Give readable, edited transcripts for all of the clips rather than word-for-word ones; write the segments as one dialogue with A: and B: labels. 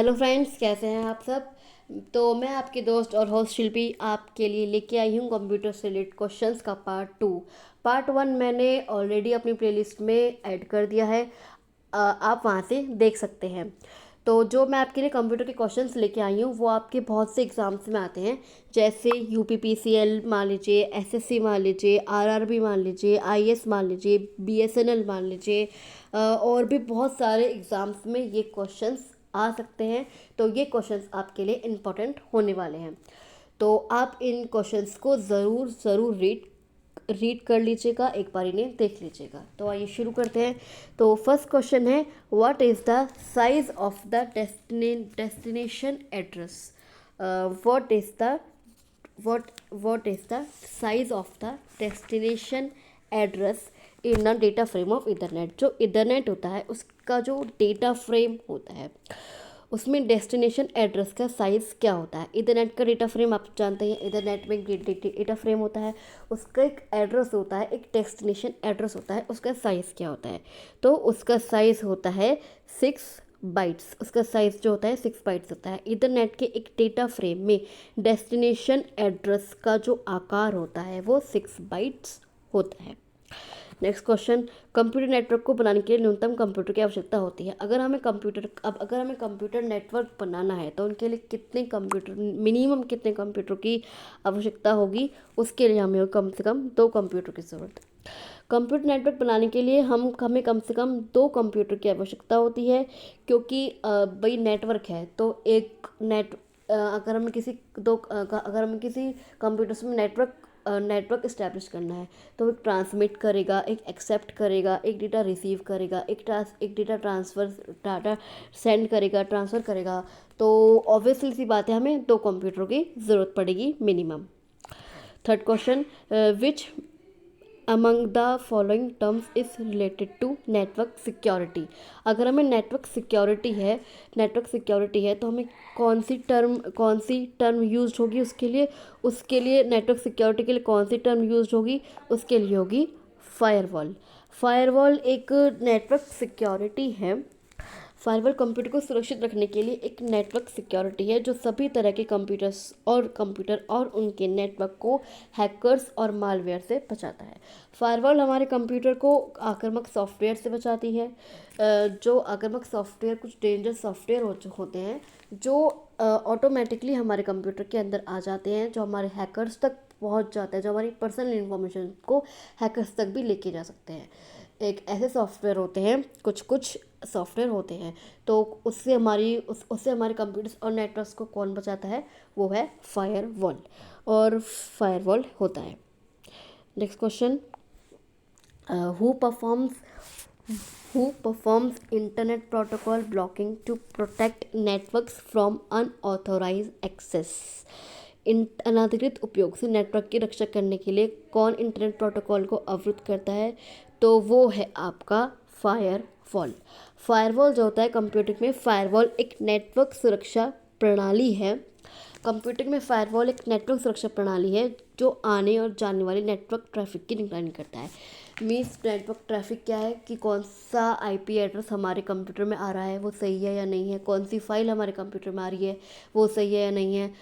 A: Hello friends, कैसे हैं आप सब। तो मैं आपकी दोस्त और होस्ट शिल्पी आपके लिए लेके आई हूँ कंप्यूटर से रिलेटेड क्वेश्चंस का पार्ट 2। पार्ट 1 मैंने ऑलरेडी अपनी प्लेलिस्ट में ऐड कर दिया है, आप वहाँ से देख सकते हैं। तो जो मैं आपके लिए कंप्यूटर के क्वेश्चंस लेके आई हूँ वो आपके बहुत से एग्जाम्स में आते हैं, जैसे यूपीपीसीएल मान लीजिए, एसएससी मान लीजिए, आरआरबी मान लीजिए, आईएएस मान लीजिए, बीएसएनएल मान लीजिए, और भी बहुत सारे एग्ज़ाम्स में ये क्वेश्चंस आ सकते हैं। तो ये क्वेश्चंस आपके लिए इम्पोर्टेंट होने वाले हैं, तो आप इन क्वेश्चंस को ज़रूर ज़रूर रीड कर लीजिएगा, एक बार इन्हें देख लीजिएगा। तो आइए शुरू करते हैं। तो फर्स्ट क्वेश्चन है, what is the size of the destination address. What is the what is the size of the destination address in a data frame of ethernet। जो इथरनेट होता है उसका जो डेटा फ्रेम होता है उसमें डेस्टिनेशन एड्रेस का साइज़ क्या होता है। इथरनेट का डेटा फ्रेम आप जानते हैं, इथरनेट में एक डेटा फ्रेम होता है, उसका एक एड्रेस होता है, एक डेस्टिनेशन एड्रेस होता है, उसका साइज़ क्या होता है। तो उसका साइज़ होता है 6 बाइट्स। उसका साइज़ जो होता है 6 बाइट्स होता है। इथरनेट के एक डेटा फ्रेम में डेस्टिनेशन एड्रेस का जो आकार होता है वो 6 बाइट्स होता है। नेक्स्ट क्वेश्चन, कंप्यूटर नेटवर्क को बनाने के लिए न्यूनतम कंप्यूटर की आवश्यकता होती है। अगर हमें कंप्यूटर नेटवर्क बनाना है तो उनके लिए कितने कंप्यूटर, मिनिमम कितने कंप्यूटर की आवश्यकता होगी, उसके लिए हमें कम से कम 2 कंप्यूटर की ज़रूरत है। कंप्यूटर नेटवर्क बनाने के लिए हमें कम से कम 2 कंप्यूटर की आवश्यकता होती है, क्योंकि भाई नेटवर्क है तो अगर हमें किसी कंप्यूटर्स में नेटवर्क इस्टेब्लिश करना है तो एक ट्रांसमिट करेगा, एक एक्सेप्ट करेगा, एक डेटा रिसीव करेगा, एक डाटा सेंड करेगा, ट्रांसफ़र करेगा। तो ऑब्वियसली सी बात है, हमें 2 कंप्यूटरों की ज़रूरत पड़ेगी minimum. Third question, which among the following terms is related to network security। अगर हमें नेटवर्क सिक्योरिटी है तो हमें कौन सी टर्म यूज होगी उसके लिए नेटवर्क सिक्योरिटी के लिए कौन सी टर्म यूज होगी, उसके लिए होगी फायरवॉल। फायरवॉल एक नेटवर्क सिक्योरिटी है। फायरवॉल कंप्यूटर को सुरक्षित रखने के लिए एक नेटवर्क सिक्योरिटी है जो सभी तरह के कंप्यूटर और उनके नेटवर्क को हैकर्स और मालवेयर से बचाता है। फायरवॉल हमारे कंप्यूटर को आक्रामक सॉफ्टवेयर से बचाती है। जो आक्रामक सॉफ्टवेयर, कुछ डेंजर सॉफ्टवेयर होते हैं जो ऑटोमेटिकली हमारे कंप्यूटर के अंदर आ जाते हैं, जो हमारे हैकर्स तक पहुंच जाते हैं, जो हमारी पर्सनल इन्फॉर्मेशन को हैकर्स तक भी लेके जा सकते हैं। एक ऐसे सॉफ्टवेयर होते हैं, कुछ सॉफ्टवेयर होते हैं, तो उससे हमारे कंप्यूटर्स और नेटवर्क्स को कौन बचाता है, वो है फायरवॉल, और फायरवॉल होता है। Next question, who performs internet protocol blocking to protect networks from unauthorise access. अनाधिकृत उपयोग से नेटवर्क की रक्षा करने के लिए कौन इंटरनेट प्रोटोकॉल को अवरुद्ध करता है, तो वो है आपका फायरवॉल। फायरवॉल जो होता है कंप्यूटर में, फायरवॉल एक नेटवर्क सुरक्षा प्रणाली है। कंप्यूटर में फायरवॉल एक नेटवर्क सुरक्षा प्रणाली है जो आने और जाने वाले नेटवर्क ट्रैफिक की निगरानी करता है। मीन्स नेटवर्क ट्रैफिक क्या है कि कौन सा आईपी एड्रेस हमारे कंप्यूटर में आ रहा है वो सही है या नहीं है, कौन सी फाइल हमारे कंप्यूटर में आ रही है वो सही है या नहीं है,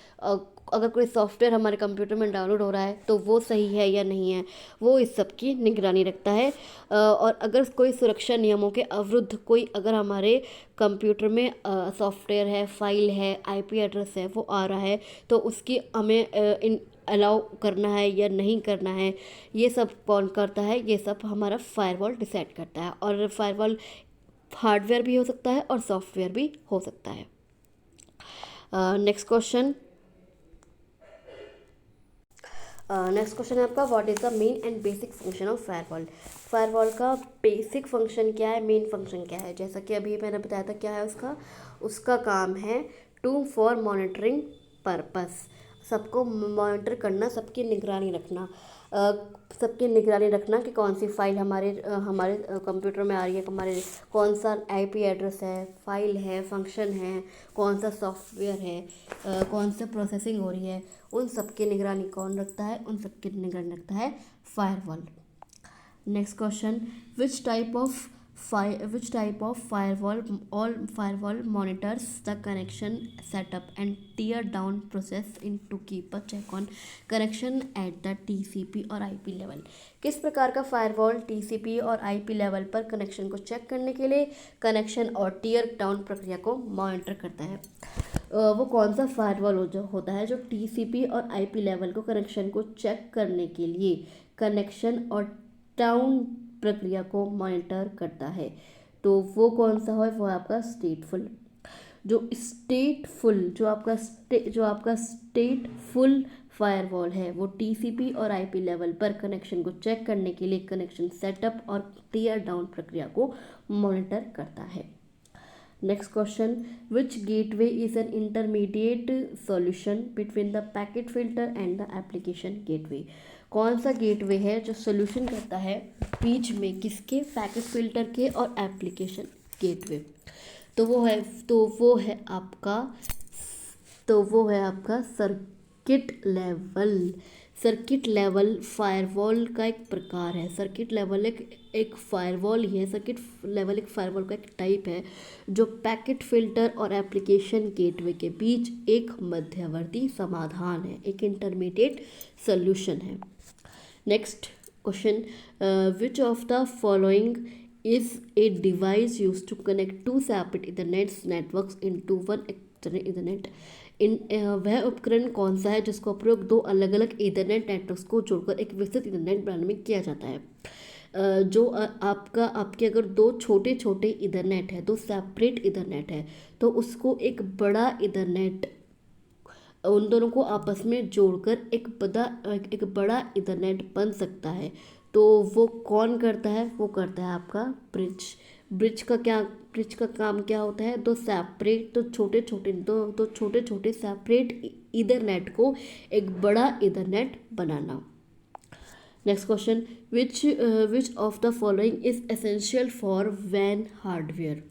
A: अगर कोई सॉफ्टवेयर हमारे कंप्यूटर में डाउनलोड हो रहा है तो वो सही है या नहीं है, वो इस सब की निगरानी रखता है। और अगर कोई सुरक्षा नियमों के अवरुद्ध कोई अगर हमारे कंप्यूटर में सॉफ्टवेयर है, फाइल है, आईपी एड्रेस है, वो आ रहा है तो उसकी हमें अलाउ करना है या नहीं करना है, ये सब कौन करता है, ये सब हमारा फायरवॉल डिसाइड करता है। और फायरवॉल हार्डवेयर भी हो सकता है और सॉफ्टवेयर भी हो सकता है। नेक्स्ट क्वेश्चन है आपका, what is the main and basic function of firewall. Firewall का बेसिक फंक्शन क्या है, मेन फंक्शन क्या है, जैसा कि अभी मैंने बताया था क्या है उसका काम है टू फॉर मॉनिटरिंग पर्पस, सबको मॉनिटर करना, सबकी निगरानी रखना कि कौन सी फाइल हमारे कंप्यूटर में आ रही है, हमारे कौन सा आईपी एड्रेस है, फाइल है, फंक्शन है, कौन सा सॉफ्टवेयर है, कौन सा प्रोसेसिंग हो रही है, उन सब की निगरानी कौन रखता है, उन सब की निगरानी रखता है firewall. Next question, which type of which type of firewall all firewall monitors the connection setup and tear down process in to keep a check on connection at the TCP और IP लेवल। किस प्रकार का firewall TCP और IP level पर connection को check करने के लिए कनेक्शन और टीयर डाउन प्रक्रिया को मॉनिटर करता है? वो कौन सा फायरवॉल होता है जो TCP और IP लेवल को कनेक्शन को चेक करने के लिए कनेक्शन और डाउन प्रक्रिया को मॉनिटर करता है? तो वो कौन सा है? वो आपका स्टेटफुल। जो आपका स्टेटफुल फायरवॉल है वो TCP और IP लेवल पर कनेक्शन को चेक करने के लिए कनेक्शन सेटअप और टीयर डाउन प्रक्रिया को मॉनिटर करता है। Next question, which gateway is an intermediate solution between the packet filter and the application gateway? कौन सा गेटवे है जो सोल्यूशन करता है बीच में किसके? पैकेट फिल्टर के और एप्लीकेशन गेटवे। तो वो है आपका सर्किट लेवल फायरवॉल का एक प्रकार है। सर्किट लेवल एक फायरवॉल ही है। सर्किट लेवल एक फायरवॉल का एक टाइप है जो पैकेट फिल्टर और एप्लीकेशन गेटवे के बीच एक मध्यवर्ती समाधान है, एक इंटरमीडिएट सॉल्यूशन है। Next question, which of the following is a device use to connect to separate ethernet networks into one external ethernet? वह उपकरण कौन सा है जिसका प्रयोग दो अलग अलग इथरनेट नेटवर्क्स को जोड़कर एक विस्तृत इथरनेट बनाने में किया जाता है? आपके अगर दो छोटे छोटे इथरनेट है, दो सेपरेट इथरनेट है, तो उसको एक बड़ा इथरनेट, उन दोनों को आपस में जोड़कर एक बड़ा इथरनेट बन सकता है। तो वो कौन करता है? वो करता है आपका ब्रिज का काम क्या होता है? दो छोटे छोटे सेपरेट इथरनेट को एक बड़ा इथरनेट बनाना। Next question, which of the following is essential for वैन हार्डवेयर?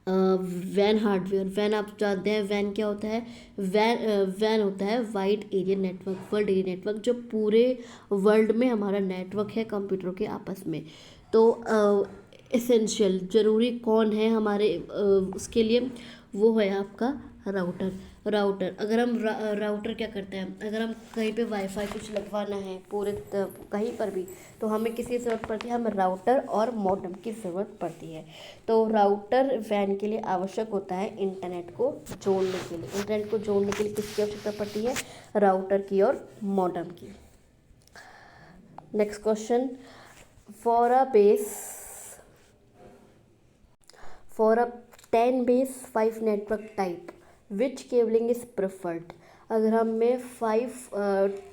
A: वैन आप जानते हैं वैन क्या होता है? वैन होता है wide area network, world area network, जो पूरे वर्ल्ड में हमारा नेटवर्क है कंप्यूटरों के आपस में। तो एसेंशियल जरूरी कौन है हमारे उसके लिए? वो है आपका राउटर। अगर हम राउटर क्या करते हैं, अगर हम कहीं पे वाईफाई कुछ लगवाना है पूरे कहीं पर भी, तो हमें किसकी ज़रूरत पड़ती है? हमें राउटर और मॉडेम की ज़रूरत पड़ती है। तो राउटर वैन के लिए आवश्यक होता है इंटरनेट को जोड़ने के लिए। इंटरनेट को जोड़ने के लिए किसकी आवश्यकता पड़ती है? राउटर की और मॉडेम की। Next question, for a 10 base 5 network type which cabling is preferred? अगर हमें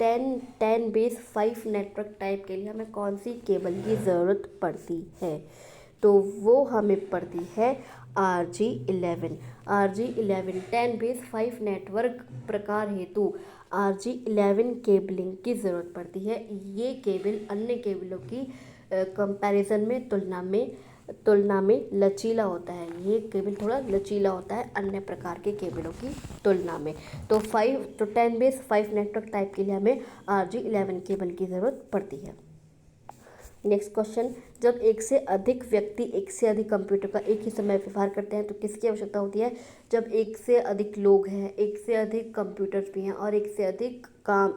A: 10 base 5 नेटवर्क टाइप के लिए हमें कौन सी केबल की ज़रूरत पड़ती है? तो वो हमें पड़ती है RG11। 10 base 5 नेटवर्क प्रकार हेतु RG11 केबलिंग की ज़रूरत पड़ती है। ये केबल अन्य केबलों की कंपैरिजन में तुलना में लचीला होता है। ये केबल थोड़ा लचीला होता है अन्य प्रकार के केबलों की तुलना में। तो 10 base 5 नेटवर्क टाइप के लिए हमें RG11 केबल की ज़रूरत पड़ती है। नेक्स्ट क्वेश्चन, जब एक से अधिक व्यक्ति एक से अधिक कंप्यूटर का एक ही समय व्यवहार करते हैं तो किसकी आवश्यकता होती है? जब एक से अधिक लोग हैं, एक से अधिक कंप्यूटर्स भी हैं और एक से अधिक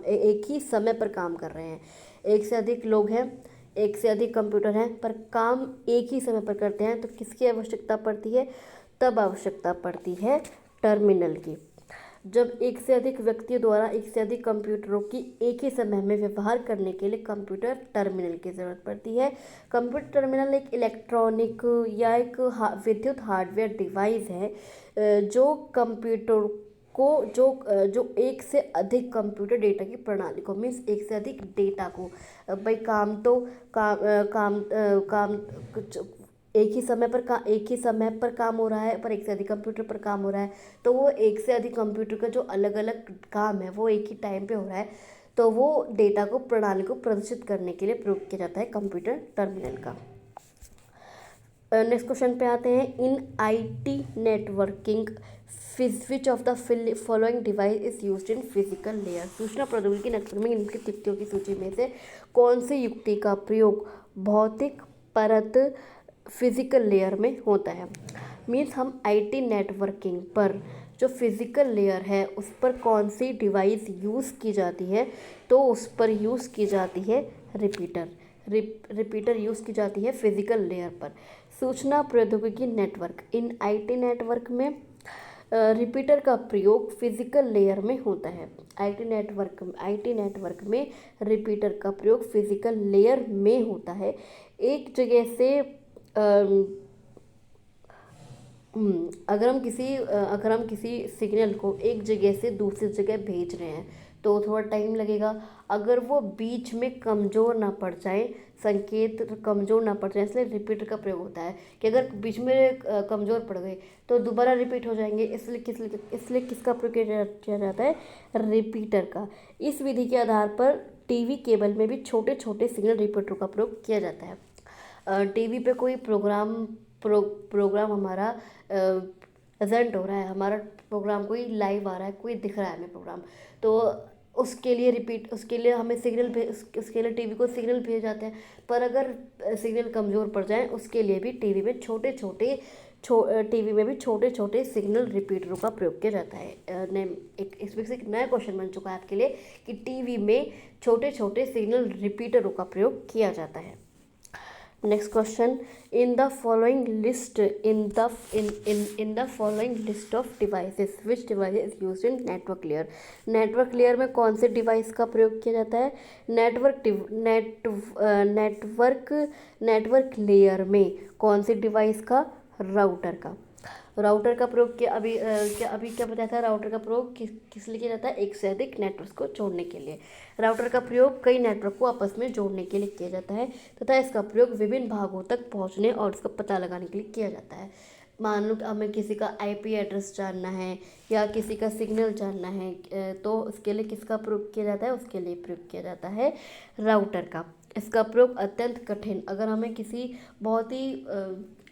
A: एक ही समय पर काम कर रहे हैं। एक से अधिक लोग हैं, एक से अधिक कंप्यूटर हैं, पर काम एक ही समय पर करते हैं, तो किसकी आवश्यकता पड़ती है? तब आवश्यकता पड़ती है टर्मिनल की। जब एक से अधिक व्यक्तियों द्वारा एक से अधिक कंप्यूटरों की एक ही समय में व्यवहार करने के लिए कंप्यूटर टर्मिनल की ज़रूरत पड़ती है। कंप्यूटर टर्मिनल एक इलेक्ट्रॉनिक या एक विद्युत हार्डवेयर डिवाइस है जो कंप्यूटर को जो एक से अधिक कंप्यूटर डेटा की प्रणाली को, मीन्स एक से अधिक डेटा को, भाई काम एक ही समय पर काम हो रहा है, पर एक से अधिक कंप्यूटर पर काम हो रहा है, तो वो एक से अधिक कंप्यूटर का जो अलग अलग काम है वो एक ही टाइम पे हो रहा है, तो वो डेटा को प्रणाली को प्रदर्शित करने के लिए प्रयोग किया जाता है कंप्यूटर टर्मिनल का। नेक्स्ट क्वेश्चन पे आते हैं, इन IT networking which of the following device is used in physical layer? सूचना प्रौद्योगिकी नेटवर्क में निम्नलिखित युक्तियों की सूची में से कौन सी युक्ति का प्रयोग भौतिक परत फिज़िकल लेयर में होता है। मीन्स हम आईटी नेटवर्किंग पर जो फिज़िकल लेयर है उस पर कौन सी डिवाइस यूज़ की जाती है, तो उस पर यूज़ की जाती है रिपीटर। रिपीटर यूज़ की जाती है फिज़िकल लेयर पर। सूचना प्रौद्योगिकी नेटवर्क, इन आईटी नेटवर्क में रिपीटर का प्रयोग फिजिकल लेयर में होता है। आईटी नेटवर्क में रिपीटर का प्रयोग फिजिकल लेयर में होता है। एक जगह से अगर हम किसी सिग्नल को एक जगह से दूसरी जगह भेज रहे हैं तो थोड़ा टाइम लगेगा। अगर वो बीच में कमज़ोर ना पड़ जाए, संकेत कमज़ोर ना पड़ जाए, इसलिए रिपीटर का प्रयोग होता है कि अगर बीच में कमज़ोर पड़ गए तो दोबारा रिपीट हो जाएंगे, इसलिए किसका प्रयोग किया जाता है, रिपीटर का। इस विधि के आधार पर टीवी केबल में भी छोटे छोटे सिग्नल रिपीटर का प्रयोग किया जाता है। टीवी पे कोई प्रोग्राम हमारा प्रेजेंट हो रहा है, हमारा प्रोग्राम कोई लाइव आ रहा है, कोई दिख रहा है हमें प्रोग्राम, तो उसके लिए हमें उसके लिए टीवी को सिग्नल भेजे जाते हैं। पर अगर सिग्नल कमज़ोर पड़ जाए उसके लिए भी टीवी में छोटे छोटे सिग्नल रिपीटरों का प्रयोग किया जाता है। इसमें से एक नया क्वेश्चन बन चुका है आपके लिए कि टीवी में छोटे छोटे सिग्नल रिपीटरों का प्रयोग किया जाता है। Next question, in the following list of devices which device is used in network layer. Network layer में कौन से डिवाइस का प्रयोग किया जाता है? नेटवर्क लेयर में कौन से डिवाइस का? राउटर का प्रयोग क्या बताया था? राउटर का प्रयोग किस लिए किया जाता है? एक से अधिक नेटवर्क को जोड़ने के लिए। राउटर का प्रयोग कई नेटवर्क को आपस में जोड़ने के लिए किया जाता है तथा इसका प्रयोग विभिन्न भागों तक पहुंचने और इसका पता लगाने के लिए किया जाता है। मान लो हमें किसी का आईपी एड्रेस जानना है या किसी का सिग्नल जानना है, तो उसके लिए किसका प्रयोग किया जाता है? उसके लिए प्रयोग किया जाता है राउटर का। इसका प्रयोग अत्यंत कठिन, अगर हमें किसी बहुत ही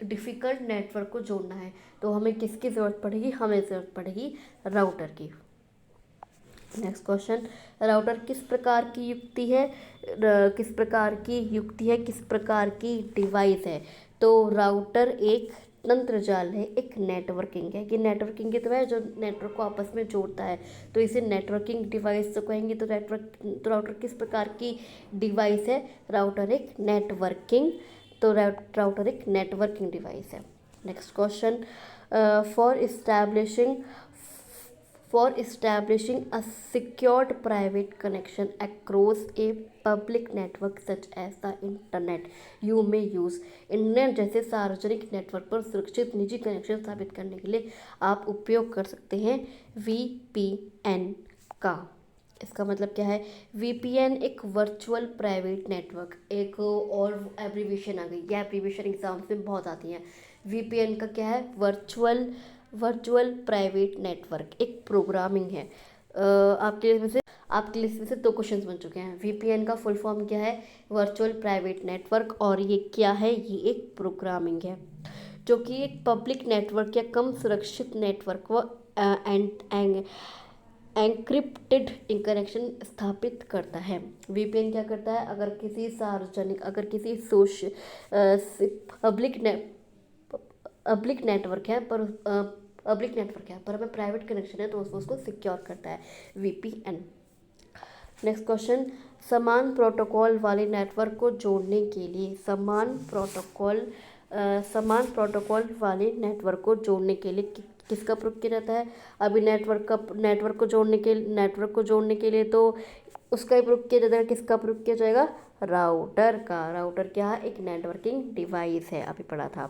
A: डिफ़िकल्ट नेटवर्क को जोड़ना है तो हमें किसकी ज़रूरत पड़ेगी? हमें ज़रूरत पड़ेगी राउटर की। नेक्स्ट क्वेश्चन, राउटर किस प्रकार की युक्ति है? किस प्रकार की डिवाइस है? तो राउटर एक तंत्र जाल है, एक नेटवर्किंग है। ये नेटवर्किंग की तो है जो नेटवर्क को आपस में जोड़ता है, तो इसे नेटवर्किंग डिवाइस तो कहेंगे। तो राउटर किस प्रकार की डिवाइस है? राउटर एक नेटवर्किंग डिवाइस है। Next question, for establishing a secured private connection across a public network such as the internet you may use. Internet जैसे सार्वजनिक नेटवर्क पर सुरक्षित निजी कनेक्शन स्थापित करने के लिए आप उपयोग कर सकते हैं VPN का। इसका मतलब क्या है? VPN एक वर्चुअल प्राइवेट नेटवर्क, एक और एब्रीविएशन आ गई, ये एब्रीविएशन एग्जाम्स में बहुत आती हैं। VPN का क्या है? वर्चुअल प्राइवेट नेटवर्क, एक प्रोग्रामिंग है। आपके लिए इसमें से 2 क्वेश्चंस बन चुके हैं। VPN का फुल फॉर्म क्या है? Virtual private network. और ये क्या है? ये एक प्रोग्रामिंग है जो कि एक पब्लिक नेटवर्क या कम सुरक्षित नेटवर्क को एंक्रिप्टेड कनेक्शन स्थापित करता है। VPN क्या करता है? अगर किसी पब्लिक नेटवर्क है पर हमें प्राइवेट कनेक्शन है तो उसको सिक्योर करता है VPN। नेक्स्ट क्वेश्चन, समान प्रोटोकॉल वाले नेटवर्क को जोड़ने के लिए किसका प्रयोग किया जाता है? अभी नेटवर्क को जोड़ने के लिए तो उसका ही प्रयोग किया जाता है। किसका प्रयोग किया जाएगा? राउटर का। राउटर क्या है? एक नेटवर्किंग डिवाइस है, अभी पढ़ा था।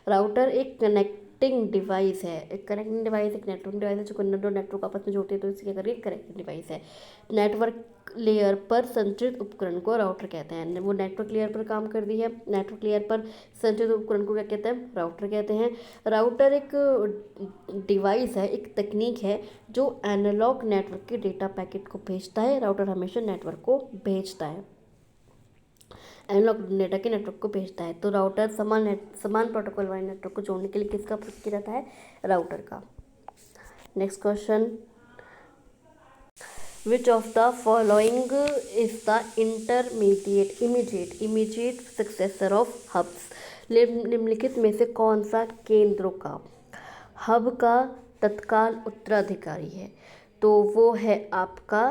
A: राउटर एक कनेक्टिंग डिवाइस है, एक नेटवर्किंग डिवाइस है जो नेटवर्क आपस में जोड़ते हैं, तो इसे क्या करेंगे? कनेक्टिंग डिवाइस है। नेटवर्क लेयर पर संचालित उपकरण को राउटर कहते हैं। वो नेटवर्क लेयर पर काम कर रही है, नेटवर्क लेयर पर संचालित उपकरण को क्या कहते हैं? राउटर कहते हैं। राउटर एक डिवाइस है, एक तकनीक है जो एनालॉग नेटवर्क के डेटा पैकेट को भेजता है। राउटर हमेशा नेटवर्क को भेजता है, एनालॉग डेटा के नेटवर्क को भेजता है। तो राउटर समान प्रोटोकॉल वाले नेटवर्क को जोड़ने के लिए किसका प्रयोग किया जाता है? राउटर का। Next question, which of the following is the immediate successor of hubs. निम्नलिखित में से कौन सा केंद्रों का हब का तत्काल उत्तराधिकारी है? तो वो है आपका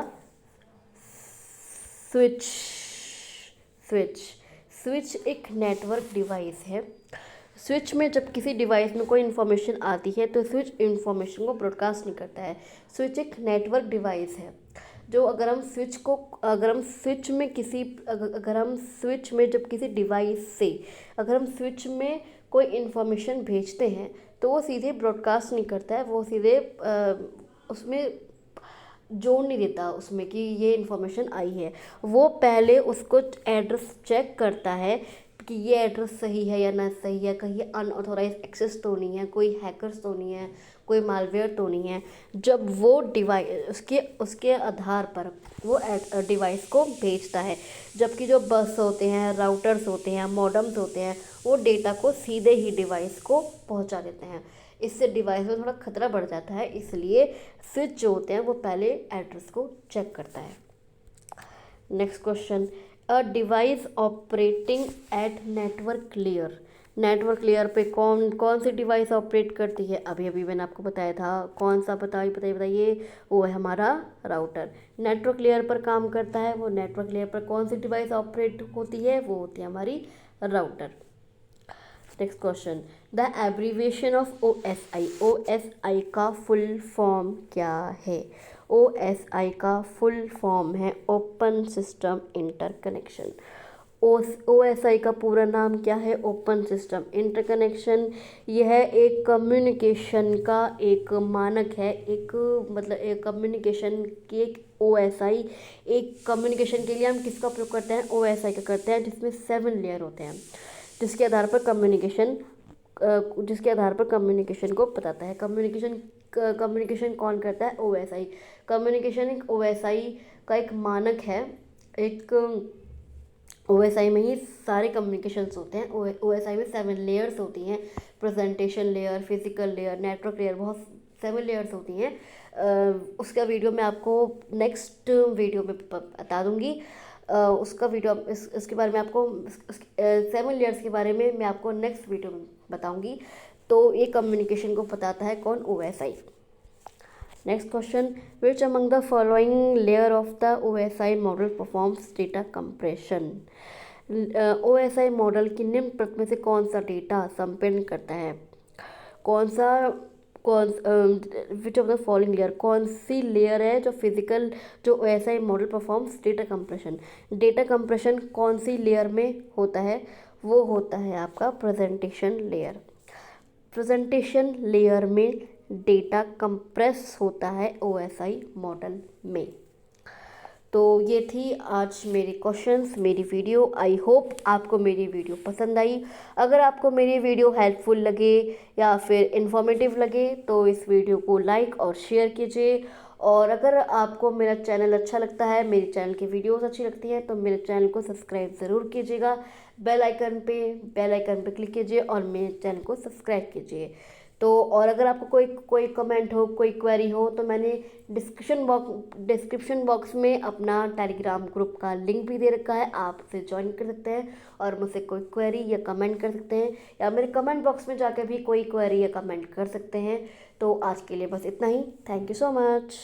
A: स्विच। स्विच स्विच एक नेटवर्क डिवाइस है। स्विच में जब किसी डिवाइस में कोई इन्फॉर्मेशन आती है तो स्विच इन्फॉर्मेशन को ब्रॉडकास्ट नहीं करता है। स्विच एक नेटवर्क डिवाइस है जो अगर हम स्विच में जब किसी डिवाइस से अगर हम स्विच में कोई इन्फॉर्मेशन भेजते हैं तो वो सीधे ब्रॉडकास्ट नहीं करता है, वो सीधे उसमें जोड़ नहीं देता उसमें कि ये इन्फॉर्मेशन आई है। वो पहले उसको एड्रेस चेक करता है कि ये एड्रेस सही है या ना सही है, कहीं अनऑथोराइज एक्सेस तो नहीं है, कोई हैकर्स तो नहीं है, कोई मालवेयर तो नहीं है। जब वो डिवाइस उसके आधार पर वो डिवाइस को भेजता है, जबकि जो बस होते हैं, राउटर्स होते हैं, मॉडम्स होते हैं, वो डेटा को सीधे ही डिवाइस को पहुंचा देते हैं। इससे डिवाइस में थोड़ा खतरा बढ़ जाता है, इसलिए स्विच जो होते हैं वो पहले एड्रेस को चेक करता है। Next question, a device operating eight network layer. Network layer पे कौन कौन सी डिवाइस ऑपरेट करती है? अभी मैंने आपको बताया था, कौन सा बताइए। वो है हमारा राउटर। नेटवर्क लेयर पर काम करता है, वो नेटवर्क लेयर पर कौन सी डिवाइस ऑपरेट होती है? वो होती है हमारी router. Next question, the abbreviation of OSI। OSI का फुल फॉर्म क्या है? OSI का फुल फॉर्म है ओपन सिस्टम इंटरकनेक्शन। OSI का पूरा नाम क्या है? Open system interconnection. यह एक कम्युनिकेशन का एक मानक है, एक कम्युनिकेशन की एक OSI एक कम्युनिकेशन के लिए हम किसका प्रयोग करते हैं? OSI का करते हैं, जिसमें 7 लेयर होते हैं, जिसके आधार पर कम्युनिकेशन को बताता है। कम्युनिकेशन कौन करता है? OSI। कम्युनिकेशन एक OSI का एक मानक है। एक OSI में ही सारे कम्युनिकेशंस होते हैं। OSI में 7 लेयर्स होती हैं, presentation layer, physical layer, network layer, बहुत 7 लेयर्स होती हैं। उसका वीडियो मैं आपको नेक्स्ट वीडियो में बता दूंगी। उसका वीडियो इसके बारे में आपको 7 लेयर्स के बारे में मैं आपको नेक्स्ट वीडियो में बताऊंगी। तो ये कम्युनिकेशन को बताता है कौन? OSI। Next question, which among the following layer of the OSI model performs data compression. OSI model की निम्न परत में से कौन सा डेटा संपीड़न करता है? विच ऑफ द फॉलोइंग लेयर, कौन सी लेयर है जो OSI model performs data compression कौन सी लेयर में होता है? वो होता है आपका प्रेजेंटेशन लेयर। प्रेजेंटेशन लेयर में डेटा कंप्रेस होता है OSI मॉडल में। तो ये थी आज मेरे क्वेश्चंस, मेरी वीडियो। आई होप आपको मेरी वीडियो पसंद आई। अगर आपको मेरी वीडियो हेल्पफुल लगे या फिर इन्फॉर्मेटिव लगे तो इस वीडियो को लाइक और शेयर कीजिए। और अगर आपको मेरा चैनल अच्छा लगता है, मेरे चैनल की वीडियोस अच्छी लगती हैं, तो मेरे चैनल को सब्सक्राइब ज़रूर कीजिएगा। बेल आइकन पे क्लिक कीजिए और मेरे चैनल को सब्सक्राइब कीजिए। तो और अगर आपको कोई कमेंट हो, कोई क्वेरी हो, तो मैंने डिस्क्रिप्शन बॉक्स में अपना टेलीग्राम ग्रुप का लिंक भी दे रखा है, आप उसे ज्वाइन कर सकते हैं और मुझसे कोई क्वेरी या कमेंट कर सकते हैं, या मेरे कमेंट बॉक्स में जाकर भी कोई क्वेरी या कमेंट कर सकते हैं। तो आज के लिए बस इतना ही। Thank you so much.